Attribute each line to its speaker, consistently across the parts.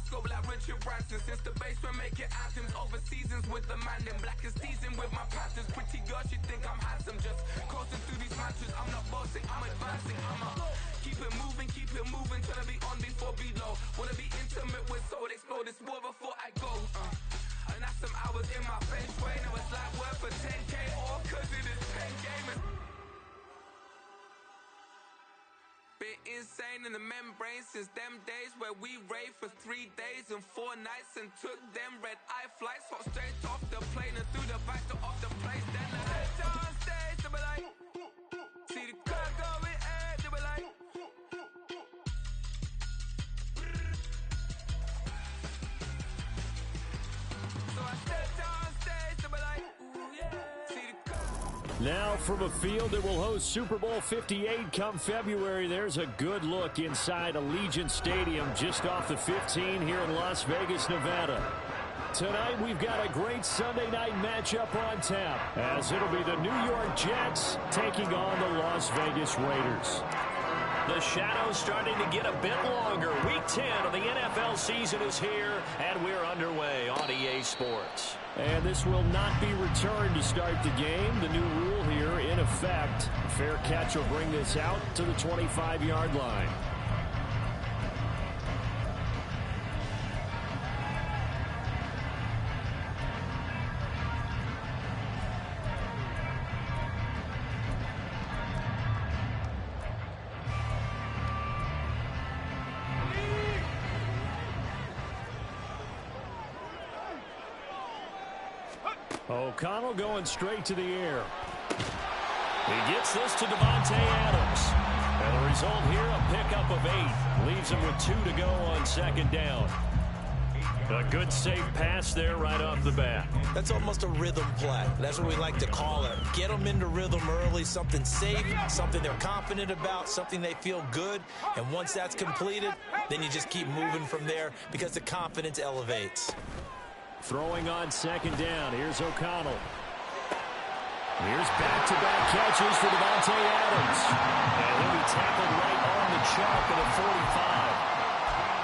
Speaker 1: scope like Richard Branson. Since the basement making anthems over seasons with the man. Then black is seasoned with my patterns. Pretty girl, she think I'm handsome. Just coasting through these matches. I'm not bossing, I'm advancing. Keep it moving, trying to be on before below. Wanna be intimate with soul, explode this war before I go. And that's some hours in my feng shui. Now it's like work for 10K, all cause it is 10 gamers. Been insane in the membrane since them days where we raved for 3 days and 4 nights and took them red eye flights. Hot straight off the plane and through the back door of the place. Then the head on stage, they be like, see the crowd going, they be like. So I stepped on stage, they be like, ooh yeah. See the crowd.
Speaker 2: Now from a field that will host Super Bowl 58 come February, there's a good look inside Allegiant Stadium just off the 15 here in Las Vegas, Nevada. Tonight we've got a great Sunday night matchup on tap, as it'll be the New York Jets taking on the Las Vegas Raiders.
Speaker 3: The shadow's starting to get a bit longer. Week 10 of the NFL season is here, and we're underway on EA Sports.
Speaker 2: And this will not be returned to start the game. The new rule here in effect. A fair catch will bring this out to the 25-yard line. O'Connell going straight to the air.
Speaker 3: He gets this to Davante Adams. And the result here, a pickup of 8. Leaves him with 2 to go on second down. A good safe pass there right off the bat.
Speaker 4: That's almost a rhythm play. That's what we like to call it. Get them into rhythm early, something safe, something they're confident about, something they feel good. And once that's completed, then you just keep moving from there because the confidence elevates.
Speaker 2: Throwing on second down. Here's O'Connell. Here's back-to-back catches for Davante Adams.
Speaker 3: And he'll be tackled right on the chalk at a 45.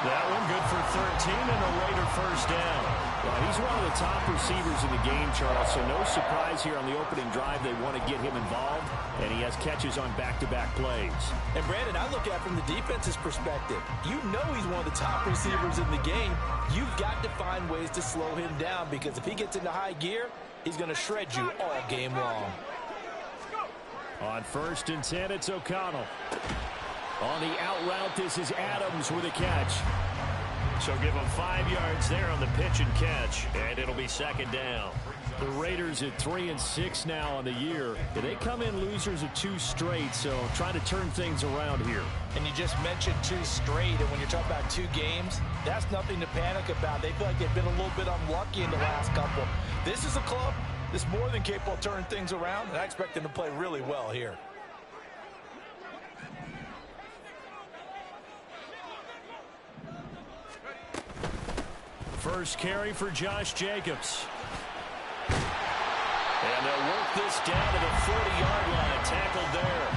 Speaker 3: That one good for 13 and a Raider first down.
Speaker 2: Well, he's one of the top receivers in the game, Charles, so no surprise here on the opening drive. They want to get him involved, and he has catches on back-to-back plays.
Speaker 4: And, Brandon, I look at it from the defense's perspective. You know he's one of the top receivers in the game. You've got to find ways to slow him down because if he gets into high gear, he's going to shred you all game long.
Speaker 2: On 1st and 10, it's O'Connell. On the out route, this is Adams with a catch.
Speaker 3: So give him 5 yards there on the pitch and catch, and it'll be second down.
Speaker 2: The Raiders at 3-6 now on the year. They come in losers of 2 straight, so trying to turn things around here.
Speaker 4: And you just mentioned 2 straight, and when you're talking about 2 games, that's nothing to panic about. They feel like they've been a little bit unlucky in the last couple. This is a club that's more than capable of turning things around, and I expect them to play really well here.
Speaker 2: First carry for Josh Jacobs.
Speaker 3: And they'll work this down to the 40-yard line. Tackled there.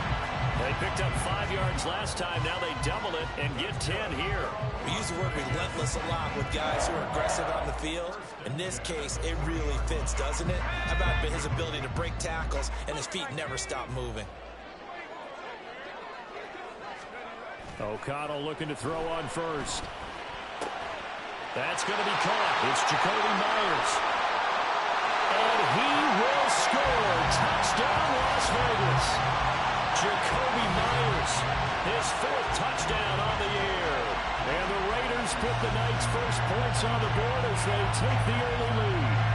Speaker 3: They picked up 5 yards last time. Now they double it and get 10 here.
Speaker 4: We use the word relentless a lot with guys who are aggressive on the field. In this case, it really fits, doesn't it? How about his ability to break tackles and his feet never stop moving?
Speaker 2: O'Connell looking to throw on first. That's going to be caught. It's Jacoby Myers.
Speaker 3: And he will score. Touchdown, Las Vegas. Jacoby Myers, his 4th touchdown on the year.
Speaker 2: And the Raiders put the night's first points on the board as they take the early lead.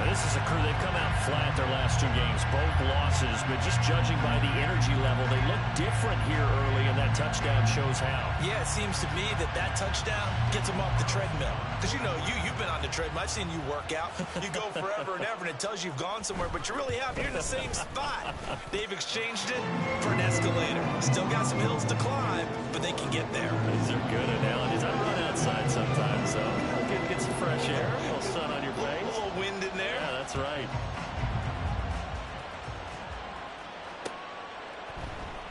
Speaker 3: This is a crew. They've come out flat their last 2 games, both losses, but just judging by the energy level, they look different here early, and that touchdown shows how.
Speaker 4: Yeah, it seems to me that touchdown gets them off the treadmill. Because, you know, you've been on the treadmill. I've seen you work out. You go forever and ever, and it tells you you've gone somewhere, but you really have. You're in the same spot. They've exchanged it for an escalator. Still got some hills to climb, but they can get there.
Speaker 3: These are good analogies. I run outside sometimes, so get some fresh air, a little sun on your face.
Speaker 4: A little wind in there.
Speaker 3: Yeah, that's right.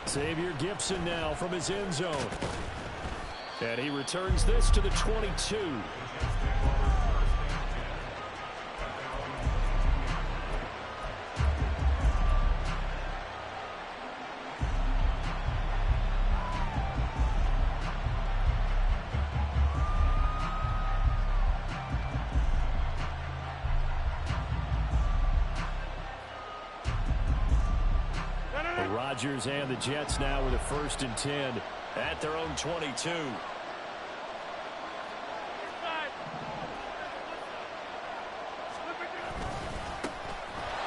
Speaker 2: Xavier Gipson now from his end zone. And he returns this to the 22. Rodgers and the Jets now with a 1st and 10
Speaker 3: at their own 22.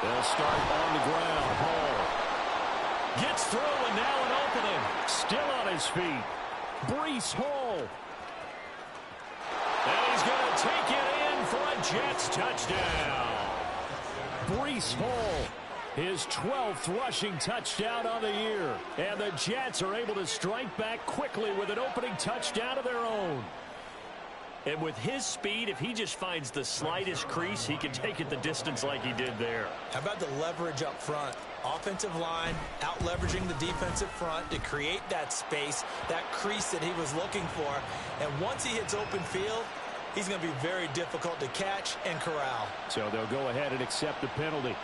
Speaker 2: They'll start on the ground. Hall gets through, and now an opening. Still on his feet. Breece Hall. And he's going to take it in for a Jets touchdown. Breece Hall, his 12th rushing touchdown on the year. And the Jets are able to strike back quickly with an opening touchdown of their own.
Speaker 3: And with his speed, if he just finds the slightest crease, he can take it the distance like he did there.
Speaker 4: How about the leverage up front? Offensive line out leveraging the defensive front to create that space, that crease that he was looking for. And once he hits open field, he's going to be very difficult to catch and corral.
Speaker 2: So they'll go ahead and accept the penalty.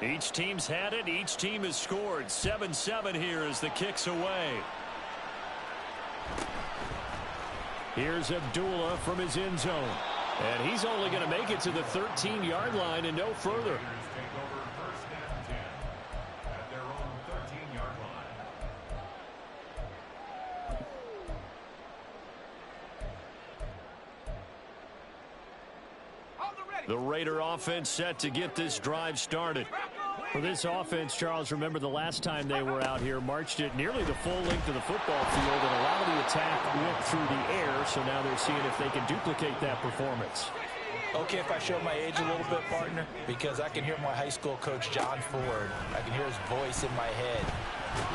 Speaker 3: Each team's had it. Each team has scored. 7-7 here as the kick's away.
Speaker 2: Here's Abdullah from his end zone. And he's only going to make it to the 13-yard line and no further.
Speaker 3: The Raider offense set to get this drive started.
Speaker 2: For this offense, Charles, remember the last time they were out here, marched it nearly the full length of the football field, and a lot of the attack went through the air, so now they're seeing if they can duplicate that performance.
Speaker 4: Okay, if I show my age a little bit, partner, because I can hear my high school coach, John Ford. I can hear his voice in my head.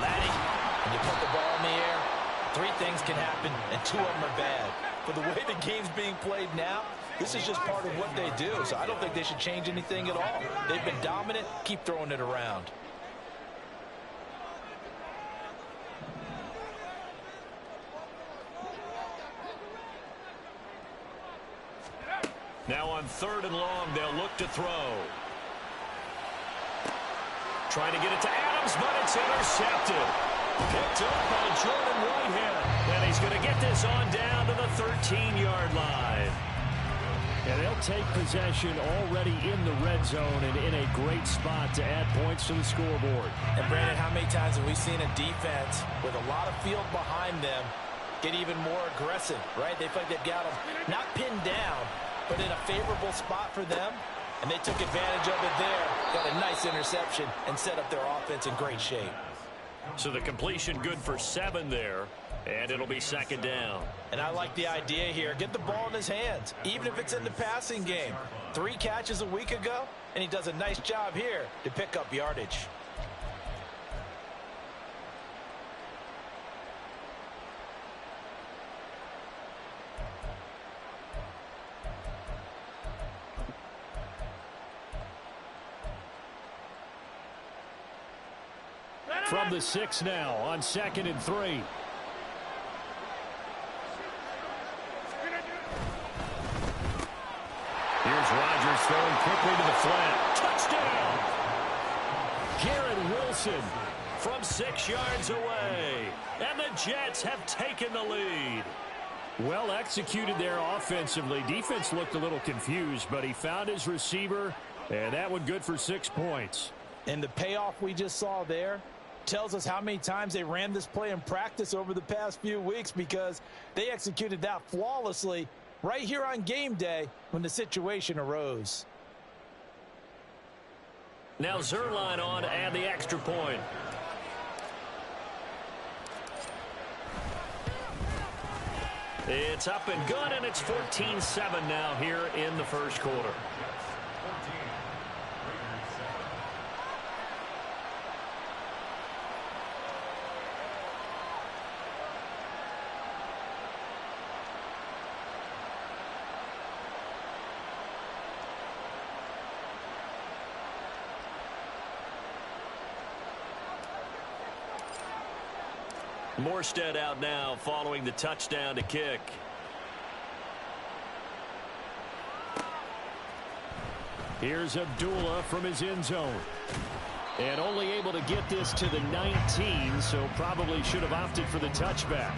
Speaker 4: Laddie, when you put the ball in the air, 3 things can happen, and 2 of them are bad. For the way the game's being played now, this is just part of what they do, so I don't think they should change anything at all. They've been dominant. Keep throwing it around.
Speaker 3: Now on 3rd and long, they'll look to throw. Trying to get it to Adams, but it's intercepted. Picked up by Jordan Whitehead. And he's going to get this on down to the 13-yard line.
Speaker 2: And they'll take possession already in the red zone and in a great spot to add points to the scoreboard.
Speaker 4: And, Brandon, how many times have we seen a defense with a lot of field behind them get even more aggressive, right? They feel like they've got them not pinned down, but in a favorable spot for them, and they took advantage of it there, got a nice interception, and set up their offense in great shape.
Speaker 3: So the completion good for 7 there, and it'll be 2nd down.
Speaker 4: And I like the idea here. Get the ball in his hands, even if it's in the passing game. 3 catches a week ago, and he does a nice job here to pick up yardage.
Speaker 2: From the 6 now on 2nd and 3. Here's Rodgers throwing quickly to the flat. Touchdown! Garrett Wilson
Speaker 3: from 6 yards away. And the Jets have taken the lead.
Speaker 2: Well executed there offensively. Defense looked a little confused, but he found his receiver, and that one good for 6 points.
Speaker 4: And the payoff we just saw there tells us how many times they ran this play in practice over the past few weeks, because they executed that flawlessly right here on game day when the situation arose.
Speaker 3: Now Zuerlein on to add the extra point. It's up and good, and it's 14-7 now here in the first quarter. Morstead out now following the touchdown to kick.
Speaker 2: Here's Abdullah from his end zone. And only able to get this to the 19, so probably should have opted for the touchback.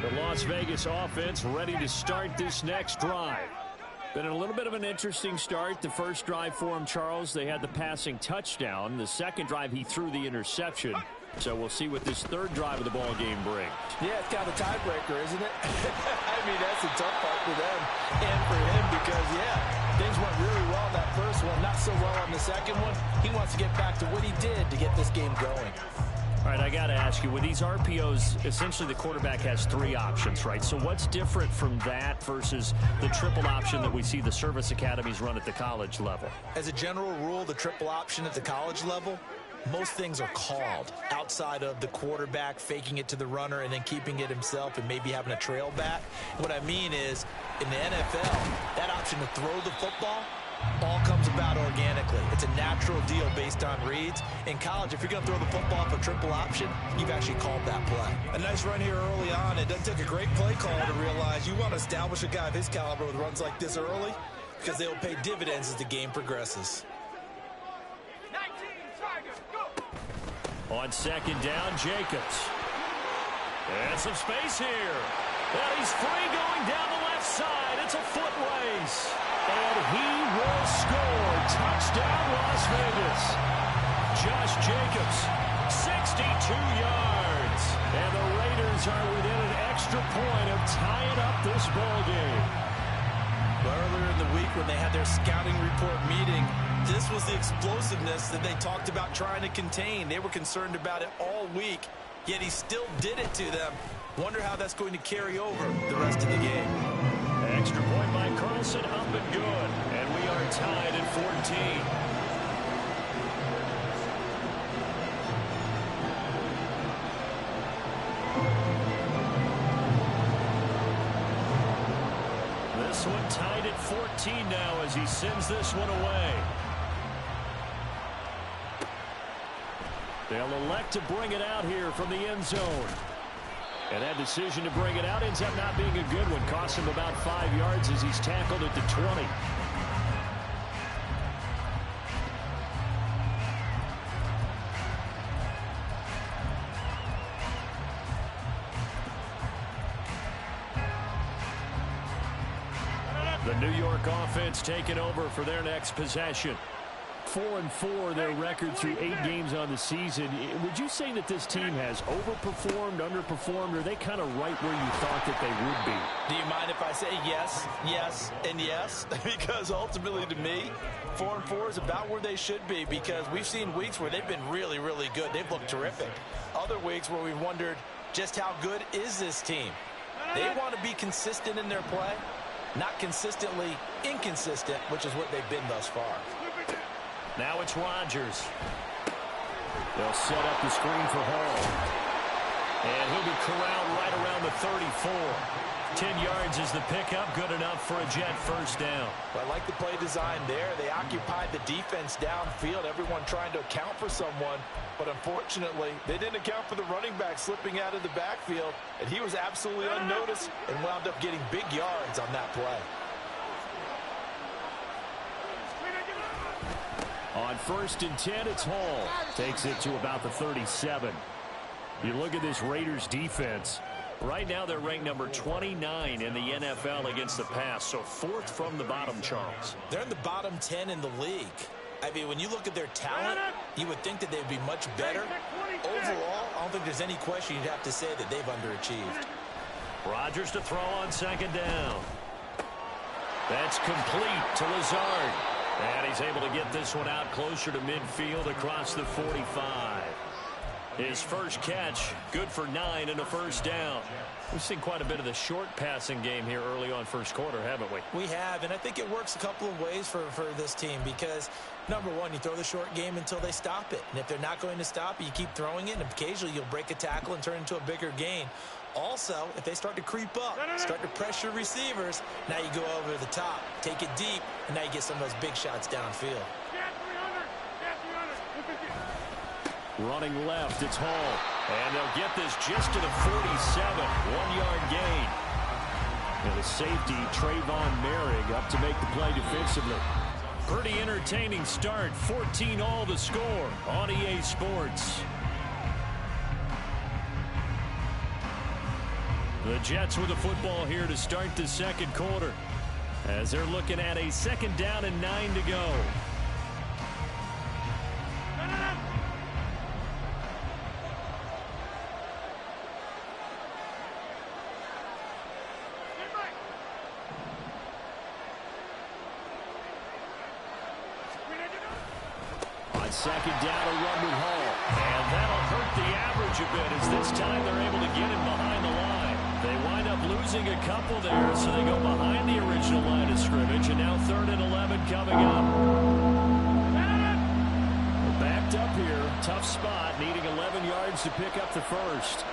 Speaker 2: The Las Vegas offense ready to start this next drive. Been a little bit of an interesting start. The first drive for him, Charles, they had the passing touchdown. The second drive, he threw the interception. So we'll see what this third drive of the ball game brings.
Speaker 4: Yeah, it's kind of a tiebreaker, isn't it? I mean, that's a tough part for them and for him because, yeah, things went really well in that first one, not so well on the second one. He wants to get back to what he did to get this game going.
Speaker 2: All right, I got to ask you, with these RPOs, essentially the quarterback has three options, right? So what's different from that versus the triple option that we see the service academies run at the college level?
Speaker 4: As a general rule, the triple option at the college level, most things are called outside of the quarterback faking it to the runner and then keeping it himself and maybe having a trail back. What I mean is, in the NFL, that option to throw the football all comes about organically. It's a natural deal based on reads. In college, if you're going to throw the football for triple option, you've actually called that play. A nice run here early on. It doesn't take a great play call to realize you want to establish a guy of his caliber with runs like this early because they will pay dividends as the game progresses.
Speaker 1: 19, Tigers, go!
Speaker 2: On second down, Jacobs.
Speaker 3: And some space here. And he's free going down the left side. It's a foot race.
Speaker 2: And he will score. Touchdown, Las Vegas. Josh Jacobs, 62 yards. And the Raiders are within an extra point of tying up this ball game.
Speaker 4: Earlier in the week when they had their scouting report meeting, this was the explosiveness that they talked about trying to contain. They were concerned about it all week, yet he still did it to them. Wonder how that's going to carry over the rest of the game.
Speaker 2: Extra point by Carlson, up and good. And we are tied at 14. This one tied at 14 now as he sends this one away. They'll elect to bring it out here from the end zone. And that decision to bring it out ends up not being a good one. Costs him about 5 yards as he's tackled at the 20. The New York offense taking over for their next possession. 4-4 their record through 8 games on the season. Would you say that this team has overperformed, underperformed, or are they kind of right where you thought that they would be?
Speaker 4: Do you mind if I say yes, yes, and yes? Because ultimately to me, 4-4 is about where they should be because we've seen weeks where they've been really, really good. They've looked terrific. Other weeks where we've wondered just how good is this team? They want to be consistent in their play, not consistently inconsistent, which is what they've been thus far.
Speaker 2: Now it's Rodgers. They'll set up the screen for Hall. And he'll be corralled right around the 34. 10 yards is the pickup. Good enough for a Jet first down.
Speaker 4: I like the play design there. They occupied the defense downfield, everyone trying to account for someone. But unfortunately, they didn't account for the running back slipping out of the backfield. And he was absolutely unnoticed and wound up getting big yards on that play.
Speaker 2: On 1st and 10, it's Hall. Takes it to about the 37. You look at this Raiders defense. Right now, they're ranked number 29 in the NFL against the pass. So 4th from the bottom, Charles.
Speaker 4: They're in the bottom 10 in the league. I mean, when you look at their talent, you would think that they'd be much better. Overall, I don't think there's any question you'd have to say that they've underachieved.
Speaker 2: Rodgers to throw on second down. That's complete to Lazard. And he's able to get this one out closer to midfield across the 45. His first catch, good for 9 and a first down. We've seen quite a bit of the short passing game here early on first quarter, haven't we?
Speaker 4: We have, and I think it works a couple of ways for this team because, number one, you throw the short game until they stop it. And if they're not going to stop it, you keep throwing it, and occasionally you'll break a tackle and turn into a bigger gain. Also, if they start to creep up, start to pressure receivers, now you go over the top, take it deep, and now you get some of those big shots downfield.
Speaker 2: Running left, it's Hall. And they'll get this just to the 47, 1-yard gain. And the safety, Trayvon Merrick, up to make the play defensively.
Speaker 3: Pretty entertaining start. 14-all the score on EA Sports. The Jets with the football here to start the second quarter, as they're looking at a 2nd down and 9 to go.
Speaker 2: On 2nd down, a run with Hall.
Speaker 3: And that'll hurt the average a bit, as this time they're able to get him behind the line. They wind up losing a couple there, so they go behind the original line of scrimmage, and now 3rd and 11 coming up.
Speaker 2: We're backed up here. Tough spot, needing 11 yards to pick up the first.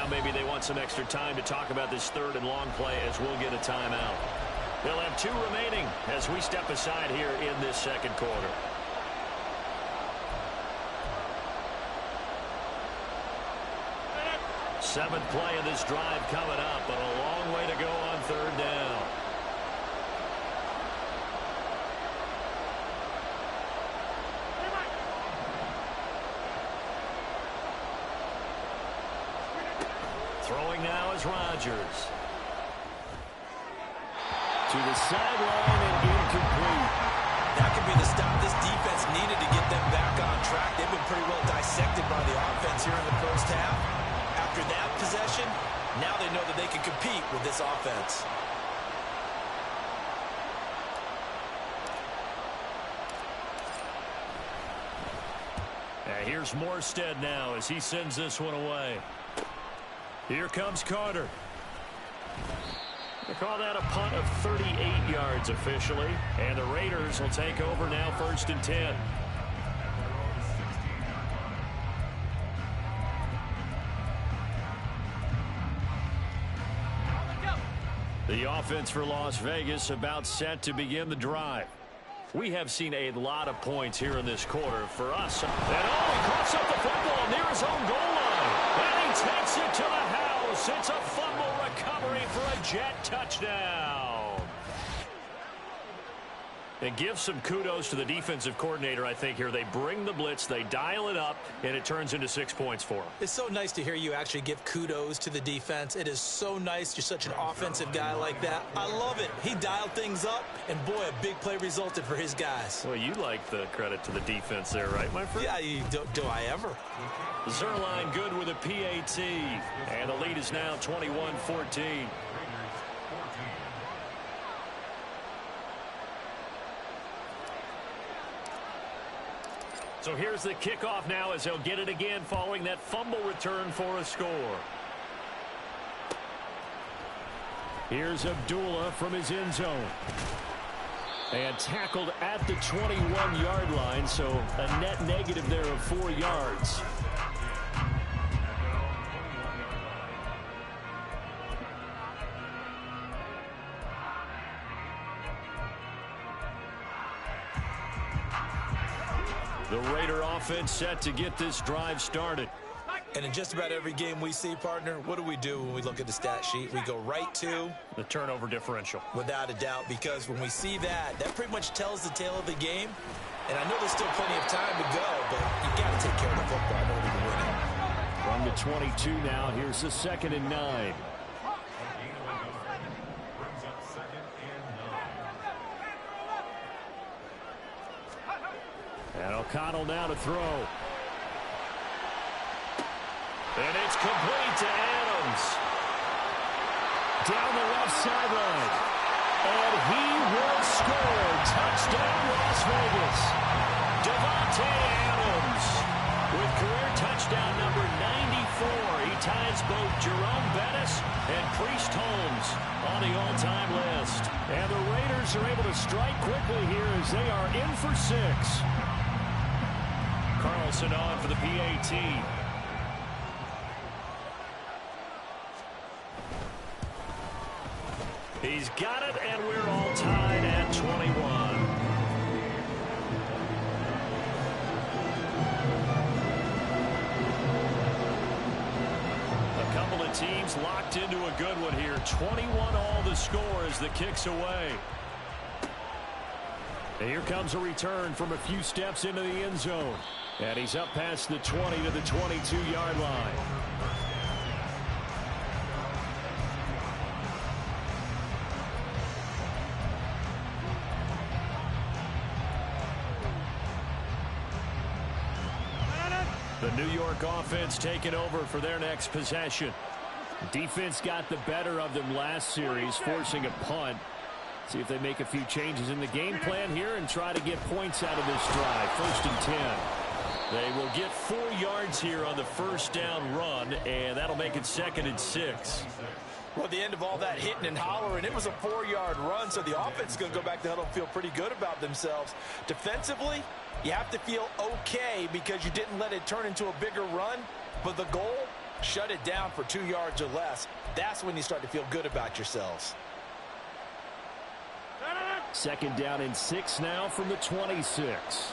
Speaker 3: Maybe they want some extra time to talk about this 3rd and long play, as we'll get a timeout. They'll have 2 remaining as we step aside here in this second quarter. Seventh play of this drive coming up, but a long way to go on 3rd down. Throwing now is Rodgers.
Speaker 2: To the sideline and incomplete.
Speaker 4: That could be the stop this defense needed to get them back on track. They've been pretty well dissected by the offense here in the first half. After that possession, now they know that they can compete with this offense.
Speaker 3: And here's Morstead now as he sends this one away. Here comes Carter. They call that a punt of 38 yards officially. And the Raiders will take over now, 1st and 10. The offense for Las Vegas about set to begin the drive. We have seen a lot of points here in this quarter for us. And he coughs up the football near his own goal line. And he takes it to the house. It's a fumble recovery for a Jet touchdown. And give some kudos to the defensive coordinator, I think, here. They bring the blitz, they dial it up, and it turns into 6 points for them.
Speaker 4: It's so nice to hear you actually give kudos to the defense. It is so nice. You're such an offensive guy like that. I love it. He dialed things up, and boy, a big play resulted for his guys.
Speaker 3: Well, you like the credit to the defense there, right, my friend?
Speaker 4: Yeah, do I ever?
Speaker 3: Zerline good with a PAT, and the lead is now 21-14. So here's the kickoff now as they'll get it again following that fumble return for a score.
Speaker 2: Here's Abdullah from his end zone. And tackled at the 21-yard line, so a net negative there of 4 yards. The Raider offense set to get this drive started.
Speaker 4: And in just about every game we see, partner, what do we do when we look at the stat sheet? We go right to
Speaker 3: the turnover differential.
Speaker 4: Without a doubt, because when we see that, that pretty much tells the tale of the game. And I know there's still plenty of time to go, but you got to take care of the football in order to win it.
Speaker 2: From the 22 now, here's the 2nd and 9. And O'Connell now to throw.
Speaker 3: And it's complete to Adams.
Speaker 2: Down the left sideline. And he will score. Touchdown, Las Vegas.
Speaker 3: Davante Adams with career touchdown number 94. He ties both Jerome Bettis and Priest Holmes on the all-time list.
Speaker 2: And the Raiders are able to strike quickly here as they are in for 6.
Speaker 3: Carlson on for the PAT. He's got it, and we're all tied at 21. A couple of teams locked into a good one here. 21 all the score as the kick's away.
Speaker 2: And here comes a return from a few steps into the end zone. And he's up past the 20 to the 22-yard line. The New York offense taking over for their next possession. Defense got the better of them last series, forcing a punt. See if they make a few changes in the game plan here and try to get points out of this drive. 1st and 10.
Speaker 3: They will get 4 yards here on the first down run, and that'll make it 2nd and 6.
Speaker 4: Well, at the end of all that hitting and hollering, it was a 4-yard run, so the offense is going to go back to huddle and feel pretty good about themselves. Defensively, you have to feel okay because you didn't let it turn into a bigger run, but the goal, shut it down for 2 yards or less. That's when you start to feel good about yourselves.
Speaker 2: 2nd down and 6 now from the 26.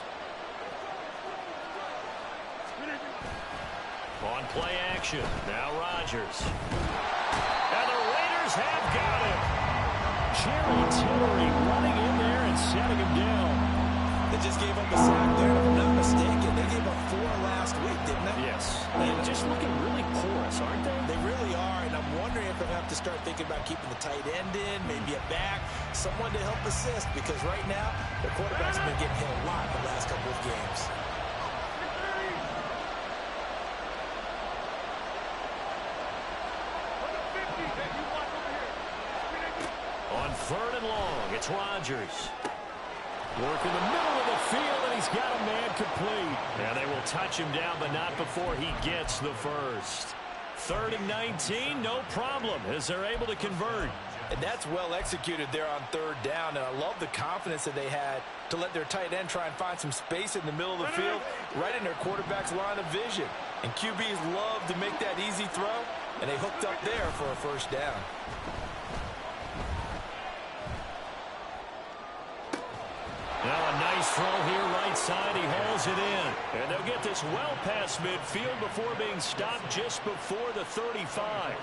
Speaker 3: On play action, now Rodgers. And the Raiders have got him.
Speaker 2: Jerry Tillery running in there and setting him down.
Speaker 4: They just gave up a sack there, if I'm not mistaken. They gave up 4 last week, didn't they?
Speaker 3: Yes. And just looking really porous, aren't they?
Speaker 4: They really are, and I'm wondering if I have to start thinking about keeping the tight end in, maybe a back, someone to help assist, because right now, the quarterback's been getting hit a lot the last couple of games.
Speaker 3: On 3rd and long, it's Rodgers.
Speaker 2: Work in the middle of the field, and he's got a man complete.
Speaker 3: And they will touch him down, but not before he gets the first. 3rd and 19, no problem, as they're able to convert.
Speaker 4: And that's well executed there on 3rd down, and I love the confidence that they had to let their tight end try and find some space in the middle of the field, right in their quarterback's line of vision. And QBs love to make that easy throw, and they hooked up there for a 1st down.
Speaker 3: Now a nice throw here right side. He hauls it in. And they'll get this well past midfield before being stopped just before the 35.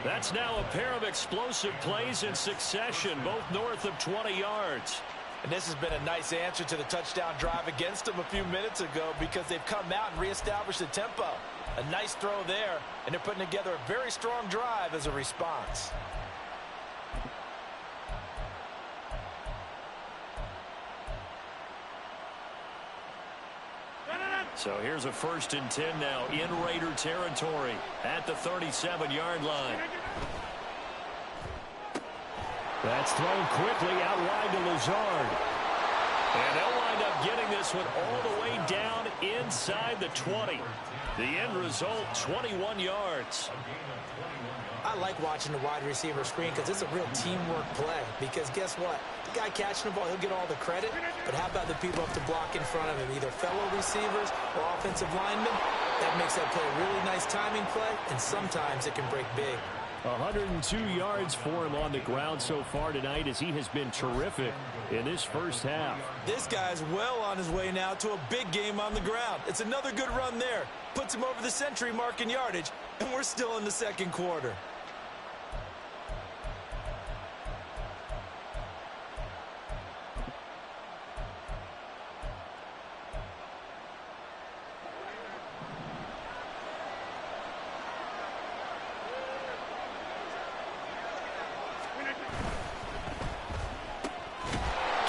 Speaker 3: That's now a pair of explosive plays in succession, both north of 20 yards.
Speaker 4: And this has been a nice answer to the touchdown drive against them a few minutes ago because they've come out and reestablished the tempo. A nice throw there, and they're putting together a very strong drive as a response.
Speaker 3: So here's a 1st and 10 now in Raider territory at the 37-yard line.
Speaker 2: That's thrown quickly out wide to Lazard.
Speaker 3: And they'll wind up getting this one all the way down inside the 20. The end result, 21 yards.
Speaker 5: I like watching the wide receiver screen because it's a real teamwork play. Because guess what? The guy catching the ball, he'll get all the credit. But how about the people up to block in front of him? Either fellow receivers or offensive linemen. That makes that play a really nice timing play. And sometimes it can break big.
Speaker 2: 102 yards for him on the ground so far tonight as he has been terrific in this first half.
Speaker 4: This guy's well on his way now to a big game on the ground. It's another good run there. Puts him over the century mark in yardage, and we're still in the 2nd quarter.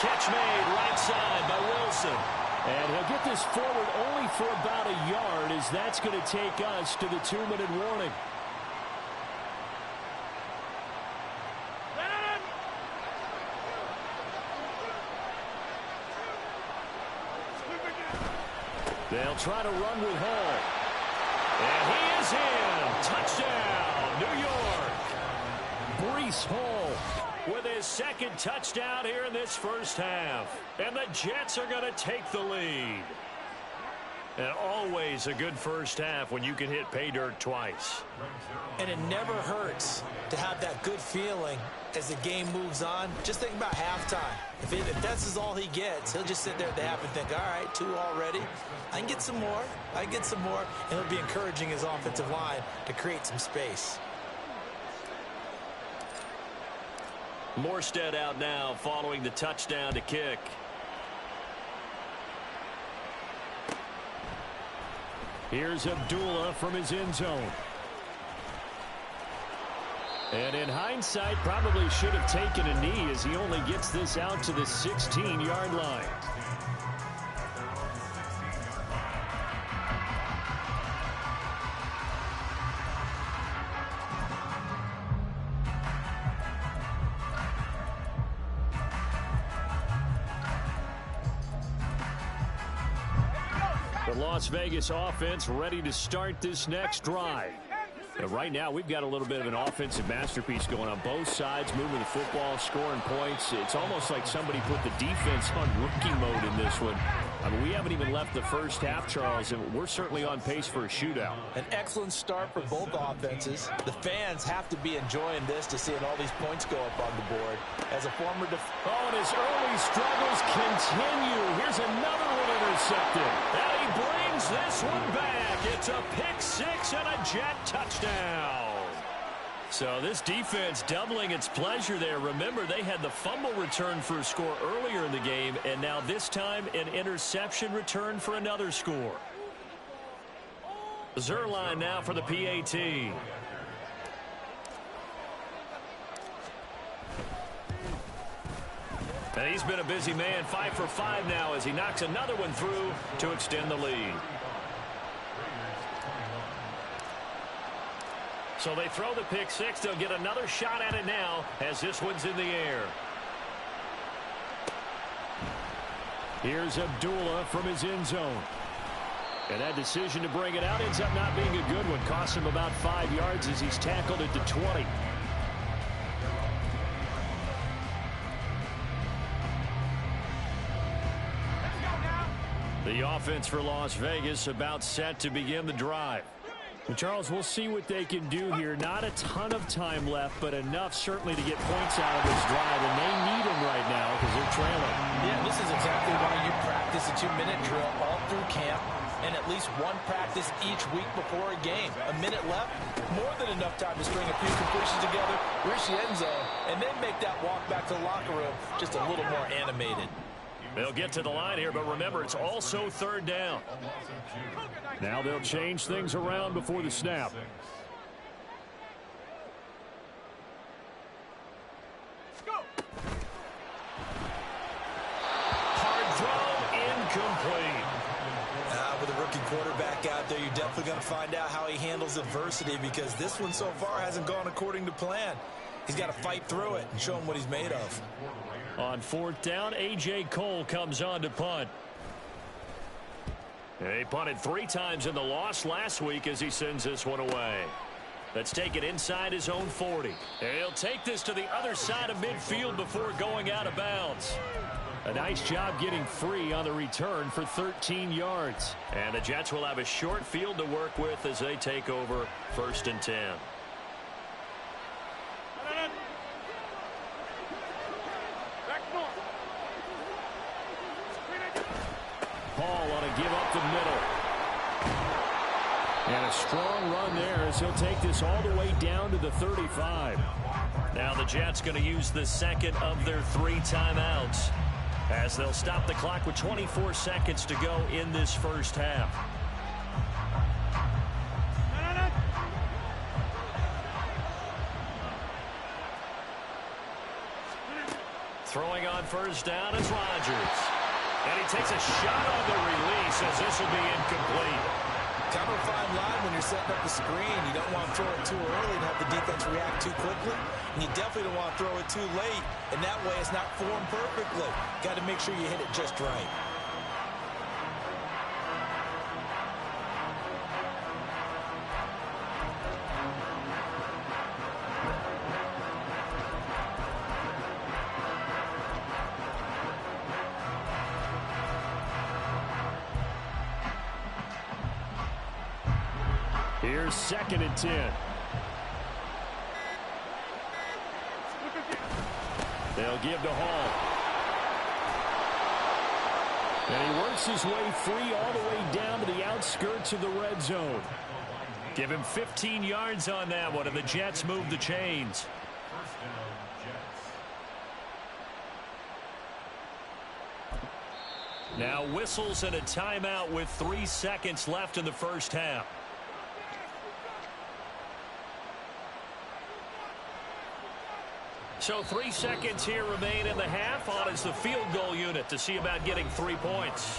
Speaker 3: Catch made right side by Wilson.
Speaker 2: And he'll get this forward only for about a yard as that's going to take us to the 2-minute warning. They'll try to run with Hall.
Speaker 3: And he is in. Touchdown, New York. Breece Hall with his second touchdown here in this first half. And the Jets are going to take the lead. And always a good first half when you can hit pay dirt twice.
Speaker 5: And it never hurts to have that good feeling as the game moves on. Just think about halftime. If that's all he gets, he'll just sit there at the half and think, all right, 2 already. I can get some more. I can get some more. And he'll be encouraging his offensive line to create some space.
Speaker 3: Morstead out now following the touchdown to kick.
Speaker 2: Here's Abdullah from his end zone. And in hindsight, probably should have taken a knee as he only gets this out to the 16-yard line. The Las Vegas offense ready to start this next drive. And right now, we've got a little bit of an offensive masterpiece going on both sides, moving the football, scoring points. It's almost like somebody put the defense on rookie mode in this one. I mean, we haven't even left the first half, Charles, and we're certainly on pace for a shootout.
Speaker 5: An excellent start for both offenses. The fans have to be enjoying this to seeing all these points go up on the board. As a former
Speaker 2: and his early struggles continue. Here's another one intercepted.
Speaker 3: And he brings this one back. It's a pick six and a Jet touchdown. So this defense doubling its pleasure there. Remember, they had the fumble return for a score earlier in the game, and now this time an interception return for another score. Zuerlein now for the PAT. And he's been a busy man, 5 for 5 now as he knocks another one through to extend the lead. So they throw the pick six. They'll get another shot at it now as this one's in the air.
Speaker 2: Here's Abdullah from his end zone. And that decision to bring it out ends up not being a good one. Costs him about 5 yards as he's tackled at the 20. The offense for Las Vegas about set to begin the drive. And Charles, we'll see what they can do here. Not a ton of time left, but enough certainly to get points out of this drive, and they need them right now because they're trailing.
Speaker 5: Yeah, this is exactly why you practice a 2-minute drill all through camp and at least one practice each week before a game. A minute left, more than enough time to string a few completions together, reach the end zone, and then make that walk back to the locker room just a little more animated.
Speaker 3: They'll get to the line here, but remember, it's also third down.
Speaker 2: Now they'll change things around before the snap.
Speaker 3: Hard throw, incomplete.
Speaker 4: With a rookie quarterback out there, you're definitely going to find out how he handles adversity because this one so far hasn't gone according to plan. He's got to fight through it and show him what he's made of.
Speaker 3: On fourth down, A.J. Cole comes on to punt. He punted 3 times in the loss last week as he sends this one away. Let's take it inside his own 40. He'll take this to the other side of midfield before going out of bounds.
Speaker 2: A nice job getting free on the return for 13 yards.
Speaker 3: And the Jets will have a short field to work with as they take over 1st and 10.
Speaker 2: Paul on a give up the middle. And a strong run there as he'll take this all the way down to the 35.
Speaker 3: Now the Jets going to use the second of their 3 timeouts as they'll stop the clock with 24 seconds to go in this first half. Throwing on first down is Rodgers. And he takes a shot on the release as this will be incomplete.
Speaker 5: Kind of a fine line when you're setting up the screen. You don't want to throw it too early and have the defense react too quickly. And you definitely don't want to throw it too late. And that way it's not formed perfectly. Got to make sure you hit it just right.
Speaker 2: Here's 2nd and 10. They'll give to Hall. And he works his way free all the way down to the outskirts of the red zone.
Speaker 3: Give him 15 yards on that one, and the Jets move the chains. Now whistles and a timeout with 3 seconds left in the first half. So 3 seconds here remain in the half. On is the field goal unit to see about getting 3 points.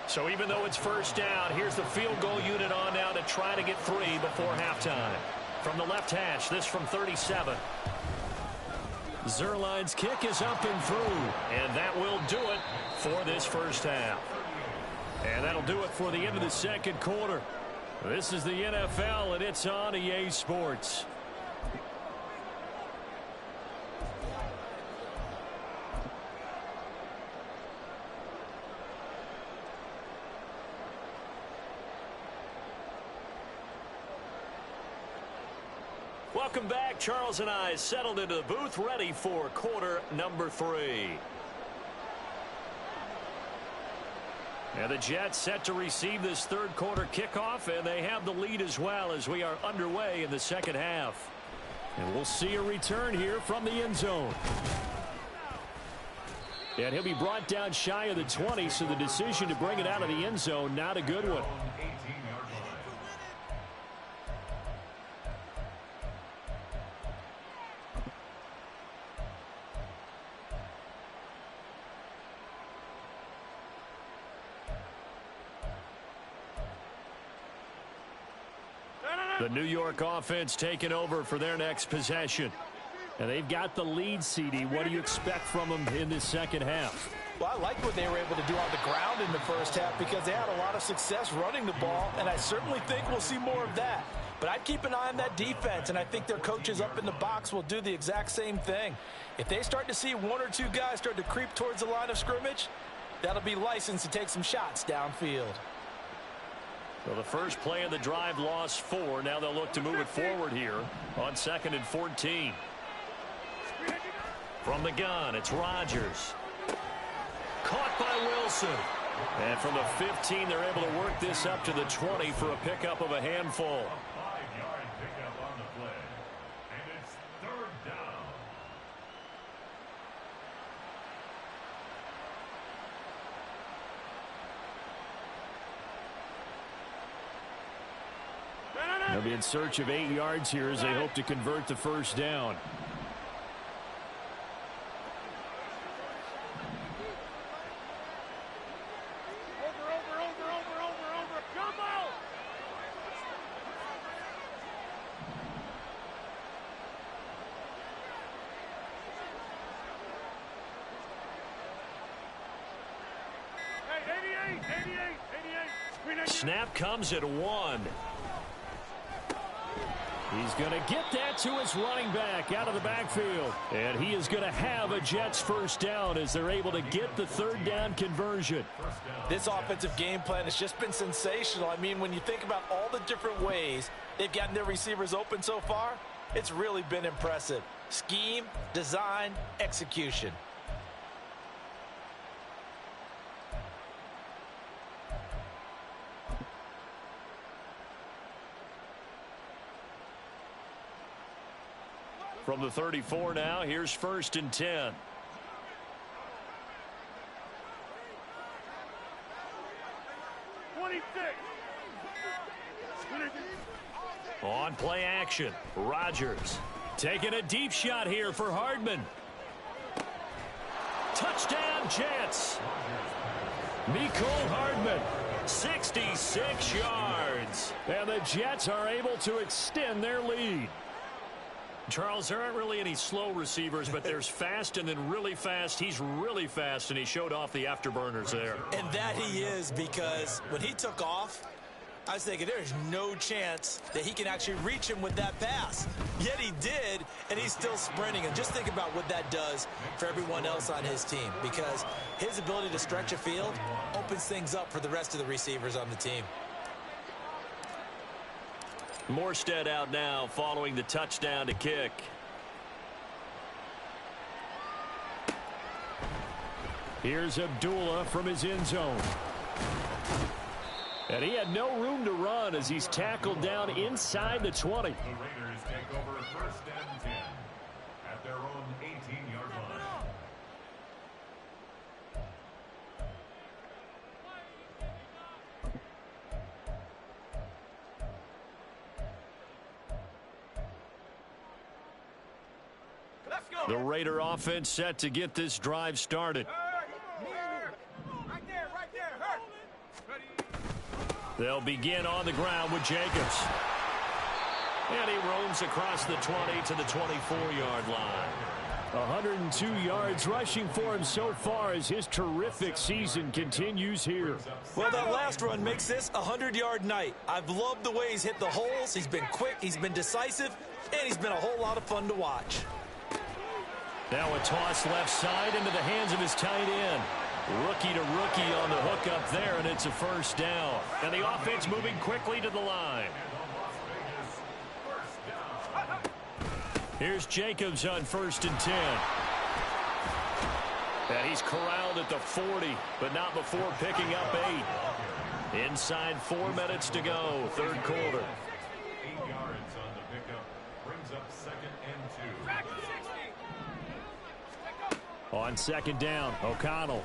Speaker 3: So even though it's first down, here's the field goal unit on now to try to get 3 before halftime. From the left hash, this from 37. Zuerlein's kick is up and through, and that will do it for this first half. And that'll do it for the end of the second quarter. This is the NFL, and it's on EA Sports. Welcome back. Charles and I settled into the booth, ready for quarter number 3. And the Jets set to receive this third quarter kickoff, and they have the lead as well as we are underway in the second half. And we'll see a return here from the end zone. And he'll be brought down shy of the 20, so the decision to bring it out of the end zone, not a good one. The New York offense taking over for their next possession. And they've got the lead, CD. What do you expect from them in this second half?
Speaker 5: Well, I like what they were able to do on the ground in the first half because they had a lot of success running the ball, and I certainly think we'll see more of that. But I'd keep an eye on that defense, and I think their coaches up in the box will do the exact same thing. If they start to see 1 or 2 guys start to creep towards the line of scrimmage, that'll be licensed to take some shots downfield.
Speaker 3: So the first play of the drive lost 4. Now they'll look to move it forward here on 2nd and 14. From the gun, it's Rodgers. Caught by Wilson. And from the 15, they're able to work this up to the 20 for a pickup of a handful.
Speaker 2: They'll be in search of 8 yards here as they hope to convert the first down.
Speaker 3: Snap comes at 1.
Speaker 2: He's going to get that to his running back out of the backfield. And he is going to have a Jets first down as they're able to get the third down conversion.
Speaker 5: This offensive game plan has just been sensational. I mean, when you think about all the different ways they've gotten their receivers open so far, it's really been impressive. Scheme, design, execution.
Speaker 3: From the 34 now, here's 1st and 10. On play action, Rodgers taking a deep shot here for Hardman. Touchdown Jets. Mecole Hardman, 66 yards.
Speaker 2: And the Jets are able to extend their lead.
Speaker 3: Charles, there aren't really any slow receivers, but there's fast and then really fast. He's really fast, and he showed off the afterburners there.
Speaker 5: And that he is, because when he took off,
Speaker 4: I was thinking there's no chance that he can actually reach him with that pass. Yet he did, and he's still sprinting. And just think about what that does for everyone else on his team, because his ability to stretch a field opens things up for the rest of the receivers on the team.
Speaker 3: Morstead out now following the touchdown to kick.
Speaker 2: Here's Abdullah from his end zone. And he had no room to run as he's tackled down inside the 20.
Speaker 6: The Raiders take over 1st and 10 at their own 18-yard line.
Speaker 3: The Raider offense set to get this drive started. They'll begin on the ground with Jacobs. And he roams across the 20 to the 24-yard line.
Speaker 2: 102 yards rushing for him so far as his terrific season continues here.
Speaker 4: Well, that last run makes this a 100-yard night. I've loved the way he's hit the holes. He's been quick, he's been decisive, and he's been a whole lot of fun to watch.
Speaker 3: Now a toss left side into the hands of his tight end. Rookie to rookie on the hook up there, and it's a first down. And the offense moving quickly to the line. Here's Jacobs on 1st and 10. And he's corralled at the 40, but not before picking up 8. Inside 4 minutes to go, 3rd quarter.
Speaker 6: 8 yards on the pickup brings up 2nd and 2.
Speaker 2: On 2nd down, O'Connell.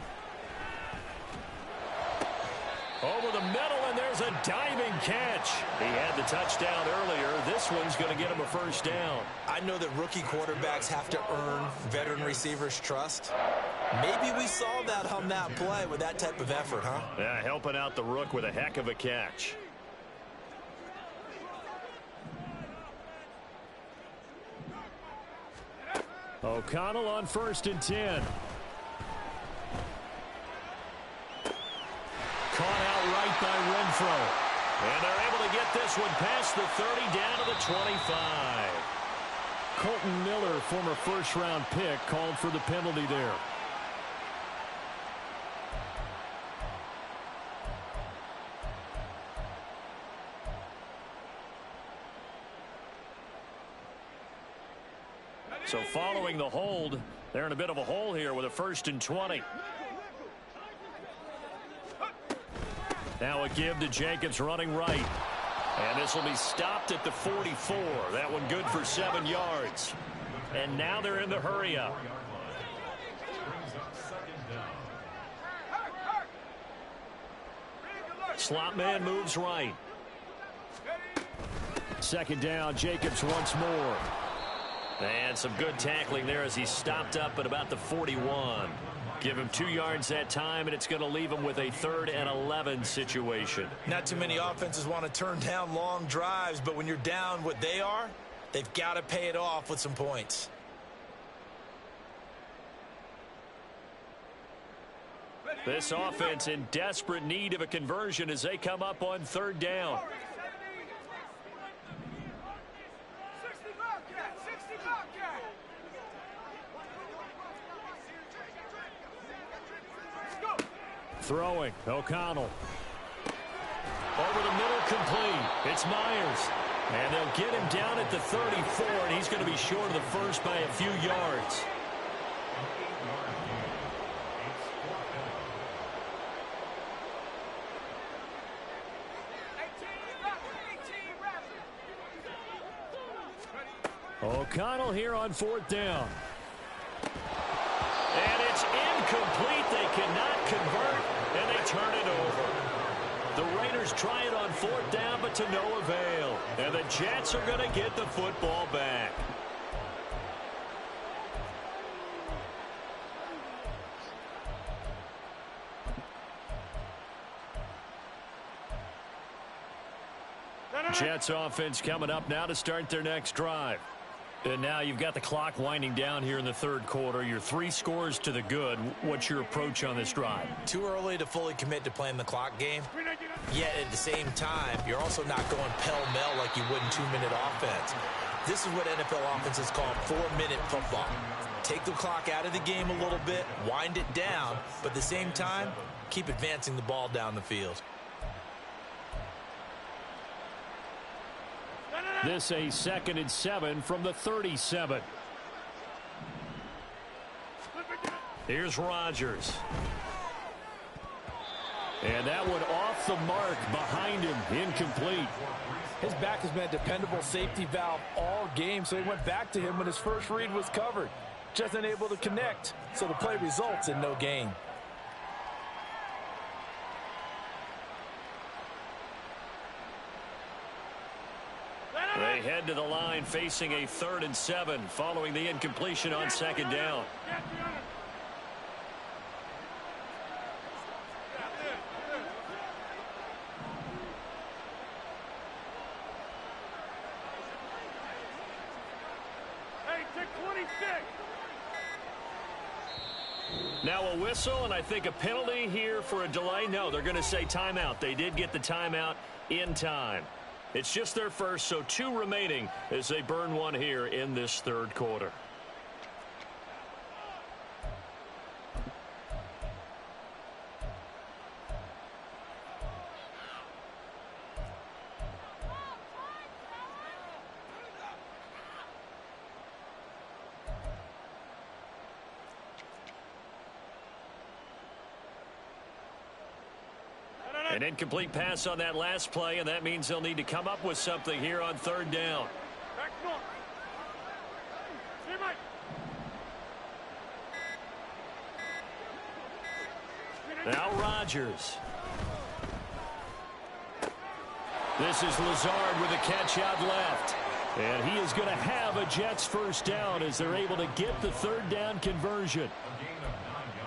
Speaker 3: Over the middle, and there's a diving catch. He had the touchdown earlier. This one's going to get him a first down.
Speaker 4: I know that rookie quarterbacks have to earn veteran receivers' trust. Maybe we saw that on that play with that type of effort, huh?
Speaker 3: Yeah, helping out the rook with a heck of a catch.
Speaker 2: O'Connell on 1st and 10.
Speaker 3: Caught out right by Renfro. And they're able to get this one past the 30 down to the 25.
Speaker 2: Colton Miller, former first-round pick, called for the penalty there.
Speaker 3: So following the hold, they're in a bit of a hole here with a 1st and 20. Now a give to Jacobs running right. And this will be stopped at the 44. That one good for 7 yards. And now they're in the hurry up. Slot man moves right.
Speaker 2: 2nd down, Jacobs once more.
Speaker 3: And some good tackling there as he stopped up at about the 41. Give him 2 yards that time, and it's going to leave him with a 3rd and 11 situation.
Speaker 4: Not too many offenses want to turn down long drives, but when you're down what they are, they've got to pay it off with some points.
Speaker 3: This offense in desperate need of a conversion as they come up on 3rd down.
Speaker 2: Throwing, O'Connell.
Speaker 3: Over the middle, complete. It's Myers. And they'll get him down at the 34, and he's going to be short of the first by a few yards.
Speaker 2: O'Connell here on 4th down.
Speaker 3: And it's incomplete. They cannot convert, and they turn it over. The Raiders try it on 4th down, but to no avail. And the Jets are going to get the football back. Jets offense coming up now to start their next drive. And now you've got the clock winding down here in the 3rd quarter. You're 3 scores to the good. What's your approach on this drive?
Speaker 4: Too early to fully commit to playing the clock game.
Speaker 5: Yet at the same time, you're also not going pell-mell like you would in 2-minute offense. This is what NFL offenses call 4-minute football. Take the clock out of the game a little bit, wind it down, but at the same time, keep advancing the ball down the field.
Speaker 2: This a 2nd and 7 from the 37.
Speaker 3: Here's Rodgers.
Speaker 2: And that one off the mark behind him, incomplete.
Speaker 7: His back has been a dependable safety valve all game, so he went back to him when his first read was covered. Just unable to connect, so the play results in no gain.
Speaker 3: They head to the line facing a 3rd and 7 following the incompletion on 2nd down. Now a whistle, and I think a penalty here for a delay. No, they're going to say timeout. They did get the timeout in time. It's just their first, so 2 remaining as they burn one here in this 3rd quarter. An incomplete pass on that last play, and that means they'll need to come up with something here on 3rd down. Now Rodgers. This is Lazard with a catch out left.
Speaker 2: And he is going to have a Jets first down as they're able to get the 3rd down conversion.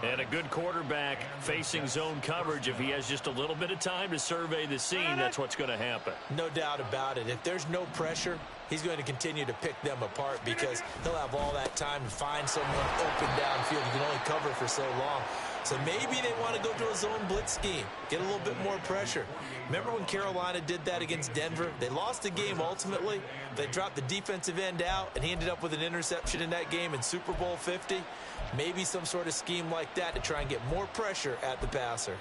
Speaker 3: And a good quarterback facing zone coverage. If he has just a little bit of time to survey the scene, that's what's going to happen.
Speaker 5: No doubt about it. If there's no pressure, he's going to continue to pick them apart because he'll have all that time to find someone open downfield. You can only cover for so long. So maybe they want to go to a zone blitz scheme, get a little bit more pressure. Remember when Carolina did that against Denver? They lost the game ultimately. They dropped the defensive end out, and he ended up with an interception in that game in Super Bowl 50. Maybe some sort of scheme like that to try and get more pressure at the passer.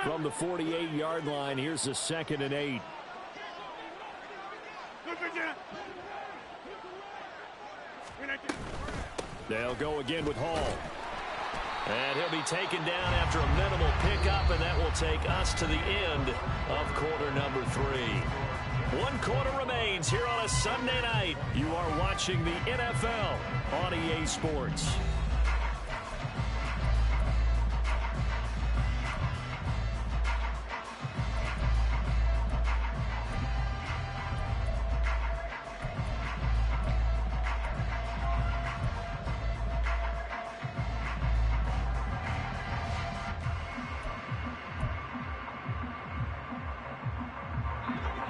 Speaker 2: From the 48-yard line, here's a 2nd and 8. They'll go again with Hall.
Speaker 3: And he'll be taken down after a minimal pickup, and that will take us to the end of quarter number 3. 1 quarter remains here on a Sunday night. You are watching the NFL on EA Sports.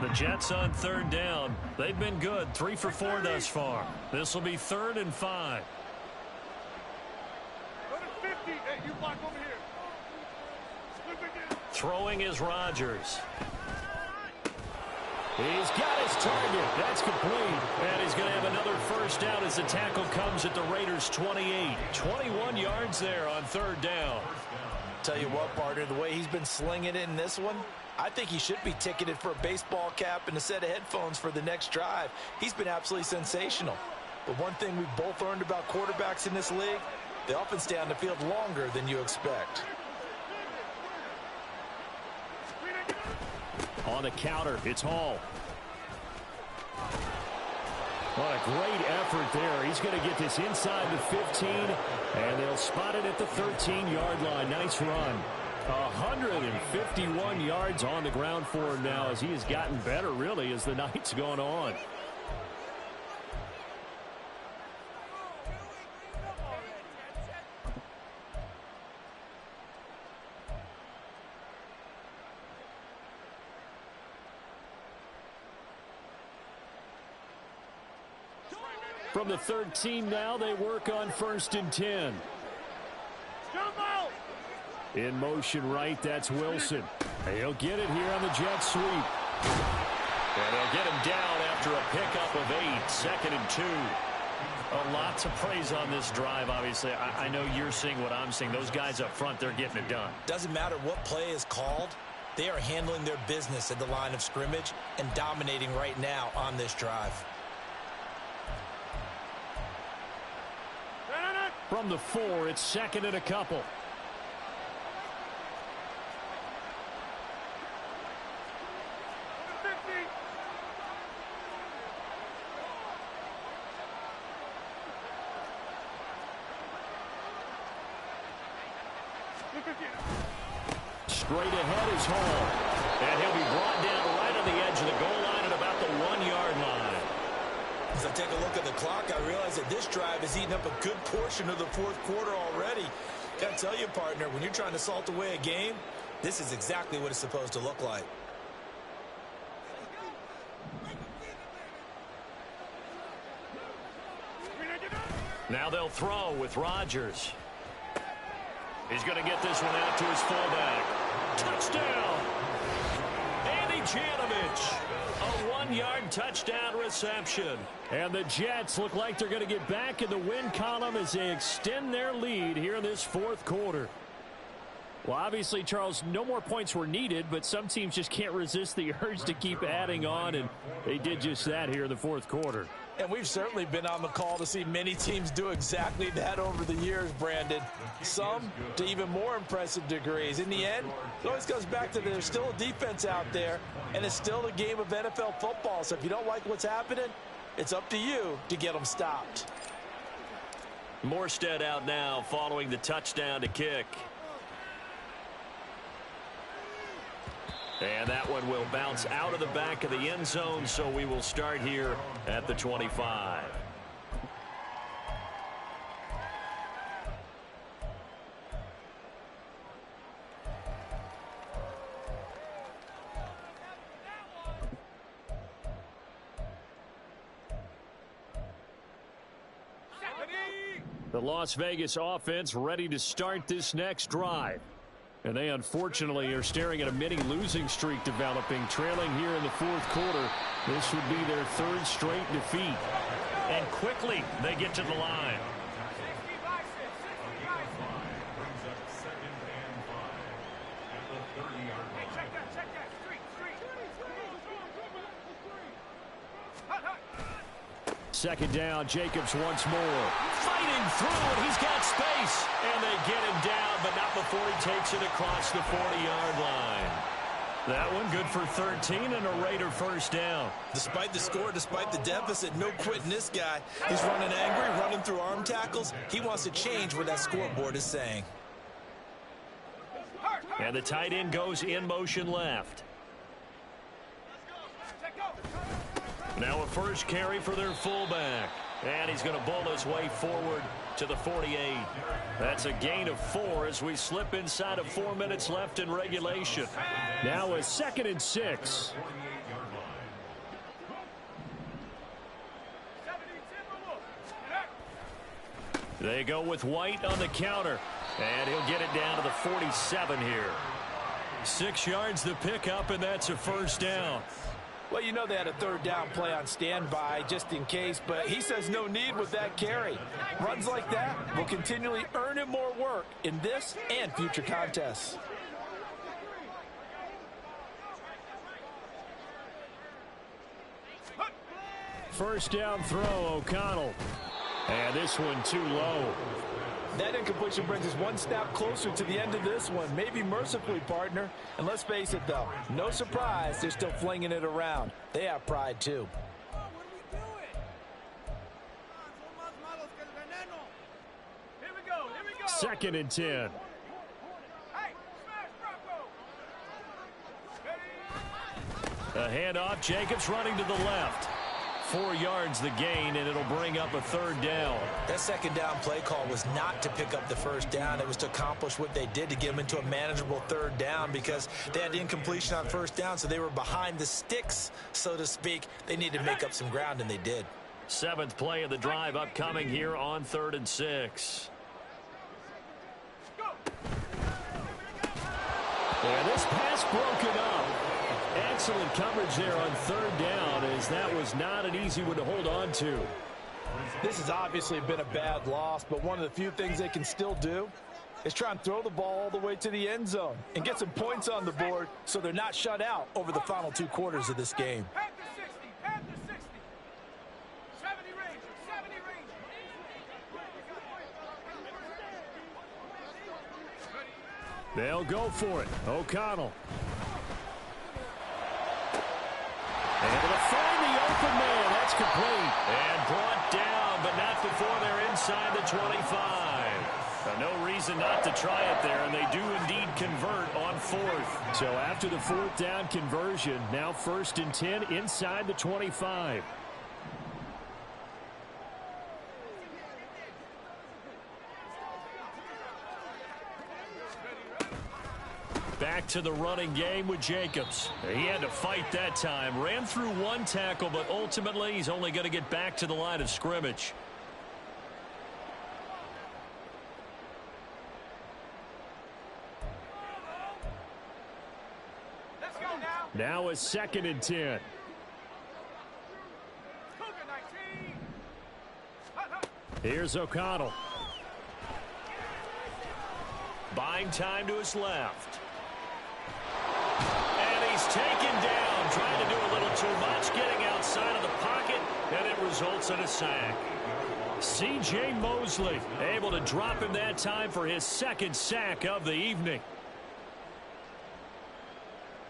Speaker 3: The Jets on 3rd down. They've been good, 3 for 4 thus far. This will be 3rd and 5. Throwing is Rodgers.
Speaker 2: He's got his target. That's complete.
Speaker 3: And he's going to have another first down as the tackle comes at the Raiders' 28. 21 yards there on 3rd down.
Speaker 5: Tell you what, partner, the way he's been slinging it in this one, I think he should be ticketed for a baseball cap and a set of headphones for the next drive. He's been absolutely sensational. But one thing we've both learned about quarterbacks in this league, they often stay on the field longer than you expect.
Speaker 2: On the counter, it's Hall. What a great effort there. He's going to get this inside the 15, and they'll spot it at the 13-yard line. Nice run. 151 yards on the ground for him now as he has gotten better, really, as the night's gone on. From the 13 now, they work on 1st and 10. In motion right, that's Wilson. He'll get it here on the jet sweep.
Speaker 3: And they'll get him down after a pickup of 8, 2nd and 2. A lot to praise on this drive, obviously. I know you're seeing what I'm seeing. Those guys up front, they're getting it done.
Speaker 4: Doesn't matter what play is called. They are handling their business at the line of scrimmage and dominating right now on this drive.
Speaker 2: From the 4, it's 2nd and a couple. Straight ahead is Hall.
Speaker 3: And he'll be brought down right on the edge of the goal line at about the 1-yard line.
Speaker 4: As I take a look at the clock, I realize that this drive has eaten up a good portion of the 4th quarter already. Got to tell you, partner, when you're trying to salt away a game, this is exactly what it's supposed to look like.
Speaker 3: Now they'll throw with Rodgers. He's going to get this one out to his fullback. Touchdown! Andy Janovich. A 1-yard touchdown reception.
Speaker 2: And the Jets look like they're going to get back in the win column as they extend their lead here in this 4th quarter. Well, obviously, Charles, no more points were needed, but some teams just can't resist the urge to keep adding on, and they did just that here in the 4th quarter.
Speaker 7: And we've certainly been on the call to see many teams do exactly that over the years, Brandon. Some to even more impressive degrees. In the end, it always comes back to there's still a defense out there, and it's still a game of NFL football. So if you don't like what's happening, it's up to you to get them stopped.
Speaker 3: Morstead out now following the touchdown to kick. And that one will bounce out of the back of the end zone, so we will start here at the 25.
Speaker 2: The Las Vegas offense ready to start this next drive. And they unfortunately are staring at a mini losing streak developing, trailing here in the 4th quarter. This would be their 3rd straight defeat.
Speaker 3: And quickly they get to the line.
Speaker 2: Second down, Jacobs once more.
Speaker 3: Fighting through, and he's got space. And they get him down, but not before he takes it across the 40-yard line. That one good for 13 and a Raider 1st down.
Speaker 4: Despite the score, despite the deficit, no quitting this guy. He's running angry, running through arm tackles. He wants to change what that scoreboard is saying.
Speaker 3: And the tight end goes in motion left. Now a first carry for their fullback. And he's going to bull his way forward to the 48. That's a gain of 4 as we slip inside of 4 minutes left in regulation.
Speaker 2: Now a 2nd and 6.
Speaker 3: They go with White on the counter. And he'll get it down to the 47 here. 6 yards the pickup, and that's a 1st down.
Speaker 7: Well, you know they had a 3rd down play on standby just in case, but he says no need with that carry. Runs like that will continually earn him more work in this and future contests.
Speaker 2: First down throw, O'Connell. And this one too low.
Speaker 7: That incompletion brings us one step closer to the end of this one. Maybe mercifully, partner. And let's face it, though, no surprise, they're still flinging it around. They have pride, too.
Speaker 2: Second and 10.
Speaker 3: A handoff, Jacobs running to the left. 4 yards the gain, and it'll bring up a 3rd down.
Speaker 4: That 2nd down play call was not to pick up the 1st down. It was to accomplish what they did to get them into a manageable 3rd down because they had incompletion on 1st down, so they were behind the sticks, so to speak. They needed to make up some ground, and they did.
Speaker 3: Seventh play of the drive upcoming here on 3rd and 6.
Speaker 2: And this pass broken up. Excellent coverage there on 3rd down, as that was not an easy one to hold on to.
Speaker 7: This has obviously been a bad loss, but one of the few things they can still do is try and throw the ball all the way to the end zone and get some points on the board so they're not shut out over the final 2 quarters of this game.
Speaker 2: They'll go for it. O'Connell. Able to find the open man. That's complete.
Speaker 3: And brought down, but not before they're inside the 25. No reason not to try it there, and they do indeed convert on 4th.
Speaker 2: So after the 4th down conversion, now 1st and 10 inside the 25.
Speaker 3: Back to the running game with Jacobs. He had to fight that time. Ran through 1 tackle, but ultimately he's only going to get back to the line of scrimmage.
Speaker 2: Now a 2nd and 10. Here's O'Connell.
Speaker 3: Buying time to his left. And he's taken down, trying to do a little too much, getting outside of the pocket, and it results in a sack.
Speaker 2: C.J. Mosley able to drop him that time for his 2nd sack of the evening.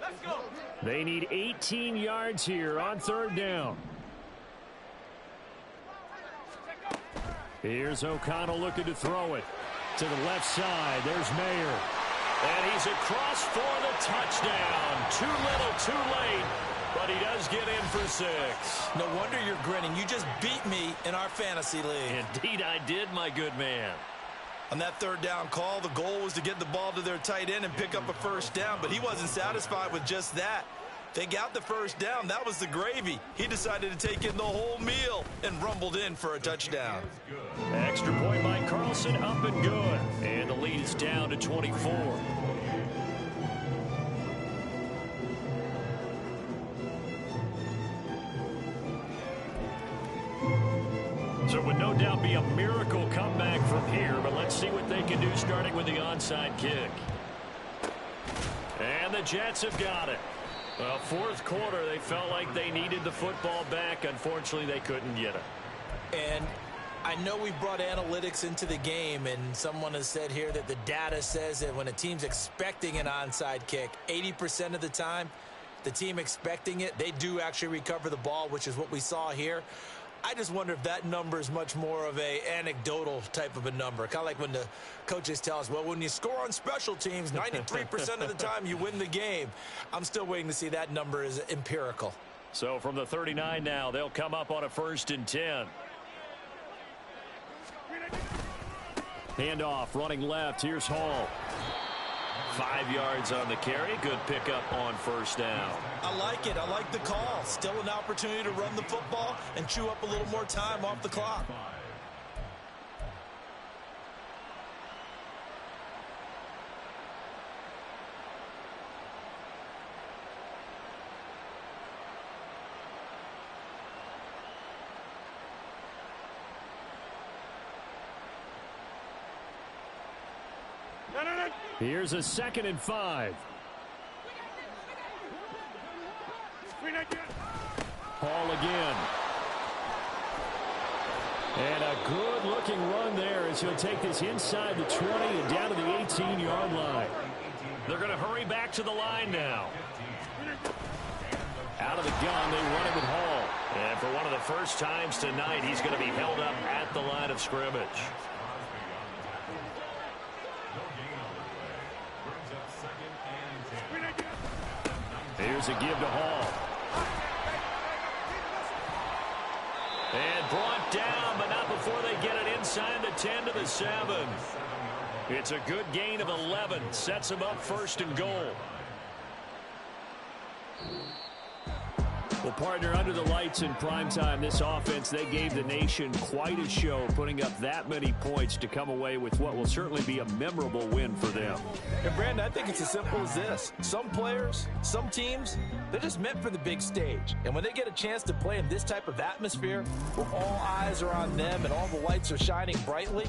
Speaker 1: Let's go.
Speaker 2: They need 18 yards here on 3rd down. Here's O'Connell looking to throw it. To the left side, there's Mayer.
Speaker 3: And he's across for the touchdown. Too little, too late, but he does get in for 6.
Speaker 4: No wonder you're grinning. You just beat me in our fantasy league.
Speaker 3: Indeed I did, my good man.
Speaker 4: On that 3rd down call, the goal was to get the ball to their tight end and pick up a 1st down, but he wasn't satisfied with just that. They got the 1st down. That was the gravy. He decided to take in the whole meal and rumbled in for a touchdown.
Speaker 3: Extra point by Carlson, up and good. And the lead is down to 24. So it would no doubt be a miracle comeback from here, but let's see what they can do starting with the onside kick. And the Jets have got it. Well, 4th quarter, they felt like they needed the football back. Unfortunately, they couldn't get it.
Speaker 5: And I know we brought analytics into the game, and someone has said here that the data says that when a team's expecting an onside kick, 80% of the time, the team expecting it, they do actually recover the ball, which is what we saw here. I just wonder if that number is much more of a anecdotal type of a number. Kind of like when the coaches tell us, well, when you score on special teams, 93% of the time you win the game. I'm still waiting to see that number is empirical.
Speaker 3: So from the 39 now, they'll come up on a 1st and 10.
Speaker 2: Handoff, running left. Here's Hall.
Speaker 3: 5 yards on the carry. Good pickup on 1st down.
Speaker 4: I like it. I like the call. Still an opportunity to run the football and chew up a little more time off the clock.
Speaker 2: Here's a 2nd and 5. Hall again. And a good-looking run there as he'll take this inside the 20 and down to the 18-yard line.
Speaker 3: They're going to hurry back to the line now.
Speaker 2: Out of the gun, they run it with Hall.
Speaker 3: And for one of the first times tonight, he's going to be held up at the line of scrimmage.
Speaker 2: Here's a give to Hall.
Speaker 3: And brought down, but not before they get it inside the 10 to the 7. It's a good gain of 11. Sets them up 1st and goal.
Speaker 2: Well, partner, under the lights in primetime, this offense, they gave the nation quite a show, putting up that many points to come away with what will certainly be a memorable win for them.
Speaker 7: And, Brandon, I think it's as simple as this. Some players, some teams, they're just meant for the big stage. And when they get a chance to play in this type of atmosphere, where all eyes are on them and all the lights are shining brightly,